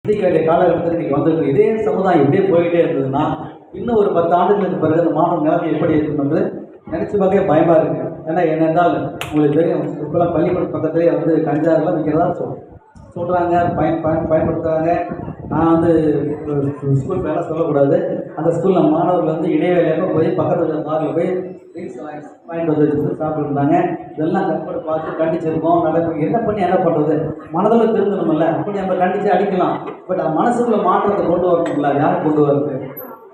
சிந்திக்க வேண்டிய காலகட்டத்தில் இன்றைக்கி வந்திருக்கு. இதே சமுதாயம் இப்படியே போயிட்டே இருந்ததுன்னா இன்னும் ஒரு 10 ஆண்டுகளுக்கு பிறகு அந்த மாணவ நிலைமை எப்படி இருக்கும் என்று நினச்சி பார்க்கவே பயமாக இருக்குது. ஏன்னா என்னென்றால் உங்களுக்கு தெரியும், இப்போலாம் பள்ளிக்கூட பக்கத்துலேயே வந்து கஞ்சாவெல்லாம் விற்கிறதா சொல்கிறாங்க, பயன்படுத்துகிறாங்க. நான் வந்து ஸ்கூல் பேரெல்லாம் சொல்லக்கூடாது. அந்த ஸ்கூலில் மாணவர்கள் வந்து இடைவேளையாக போய் பக்கத்தில் பாரில் போய் ட்ரிங்க்ஸ் வாங்கிட்டு வந்து வச்சுட்டு சாப்பிட்டுருந்தாங்க. இதெல்லாம் கற்பனை பார்த்து கண்டிச்சிருக்கோம். நடக்கும் என்ன பண்ணி என்ன பண்ணுறது, மனதில் திருந்தணுமில்ல. அப்படி நம்ம கண்டித்து அடிக்கலாம், பட் மனசுக்குள்ள மாற்றத்தை கொண்டு வரணும்ல. யார் கொண்டு வரது?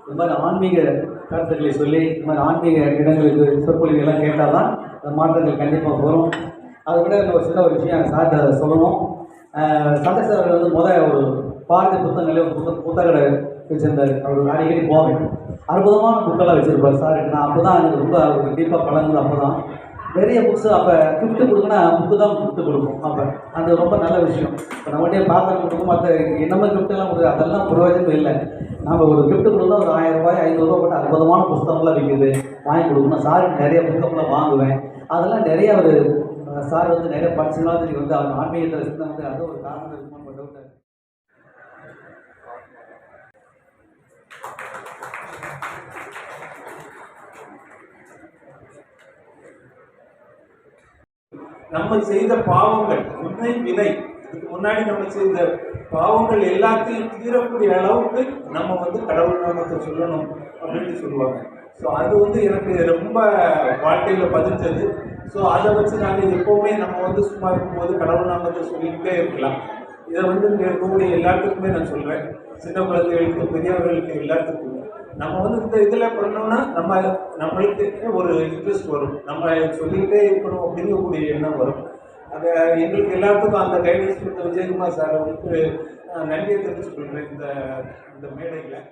இந்த மாதிரி ஆன்மீக கருத்துக்களை சொல்லி இந்த மாதிரி ஆன்மீக இடங்களுக்கு சொற்பொழிவுகள்லாம் கேட்டால் தான் அந்த மாற்றங்கள் கண்டிப்பாக வரும். அதை விட ஒரு சின்ன ஒரு விஷயம் சார்ட்ட சொல்லணும். சந்தேஷ் அவர்கள் வந்து ஒரு பாரதி புத்தகங்களே ஒரு புத்தகடை வச்சுருந்தார். அவர் அடிக்கடி போவேன். அற்புதமான புக்கெல்லாம் வச்சுருப்பார் சார். நான் அப்போ தான் எனக்கு ரொம்ப அவருக்கு டீப்பாக பழங்குது. அப்போ தான் நிறைய புக்ஸு அப்போ கிஃப்ட்டு கொடுக்குன்னா புக்கு தான் கிஃப்ட்டு கொடுக்கும். அப்போ அந்த ரொம்ப நல்ல விஷயம். இப்போ நம்மகிட்டே பாத்திரம் கொடுக்கும், மற்ற என்னமோ கிஃப்ட்டெல்லாம் கொடுக்குது, அதெல்லாம் பிரயோஜனம் இல்லை. நம்ம ஒரு கிஃப்ட்டு கொடுத்தா ஒரு 1000 ரூபாய் 500 ரூபா போட்டு அற்புதமான புத்தகம்லாம் விற்கிது, வாங்கி கொடுக்கணும். சாருக்கு நிறைய புத்தகம்லாம் வாங்குவேன். அதெல்லாம் நிறைய ஒரு சார் வந்து நிறைய படிச்சுலாம் இன்றைக்கி வந்து அவங்க ஆன்மீகத்தில் சின்ன வந்து அது ஒரு காரணம் இருக்குமான்னு டவுட். நம்ம செய்த பாவங்கள் உண்மை வினை, இதுக்கு முன்னாடி நம்ம செய்த பாவங்கள் எல்லாத்தையும் தீரக்கூடிய அளவுக்கு நம்ம வந்து கடவுள் நாமத்தை சொல்லணும் அப்படின்னு சொல்லுவாங்க. ஸோ அது வந்து எனக்கு ரொம்ப வாழ்க்கையில் பதிஞ்சது. ஸோ அதை வச்சு நாங்கள் எப்போவுமே நம்ம வந்து சும்மா இருக்கும்போது கடவுள் நாமத்தை சொல்லிக்கிட்டே இருக்கலாம். இதை வந்து இங்கே இருக்கக்கூடிய எல்லாத்துக்குமே நான் சொல்கிறேன், சின்ன குழந்தைகளுக்கு பெரியவர்களுக்கு எல்லாத்துக்குமே. நம்ம வந்து இந்த இதில் பண்ணோம்னா நம்மளுக்கு ஒரு இன்ட்ரெஸ்ட் வரும், நம்ம சொல்லிக்கிட்டே இருக்கணும் அப்படிங்கக்கூடிய எண்ணம் வரும். அதை எங்களுக்கு எல்லாத்துக்கும் அந்த கைடன்ஸ் கொடுத்த விஜயகுமார் சார் அவருக்கு நன்றியை தெரிவித்து சொல்கிறேன் இந்த மேடையில்.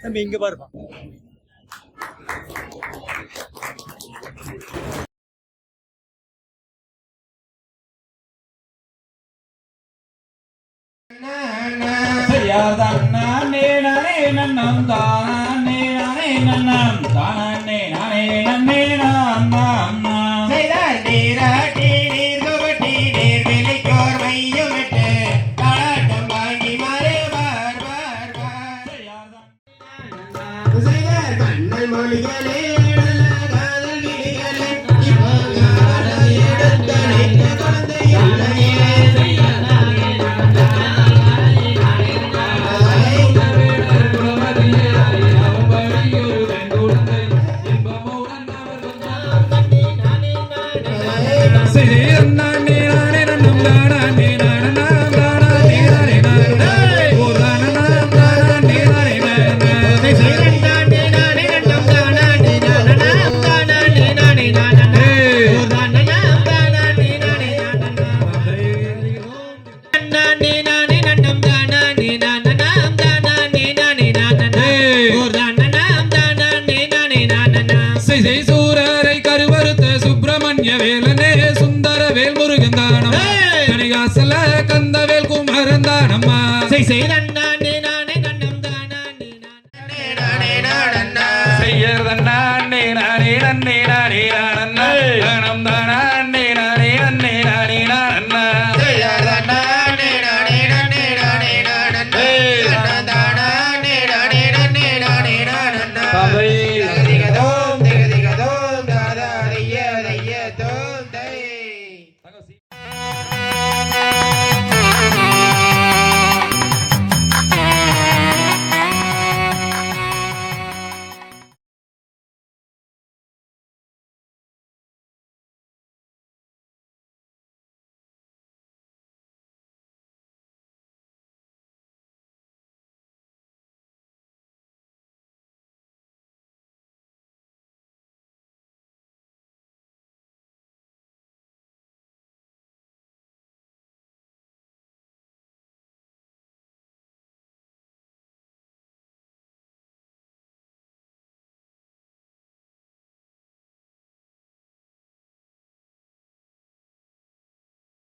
தம்பி இங்க பாருப்பா. சூரரை கருவறுத்த சுப்பிரமணிய வேலனே சுந்தர வேல் முருகன் தானம் கனகாசல கந்தவேல் குமரன் தானம்மா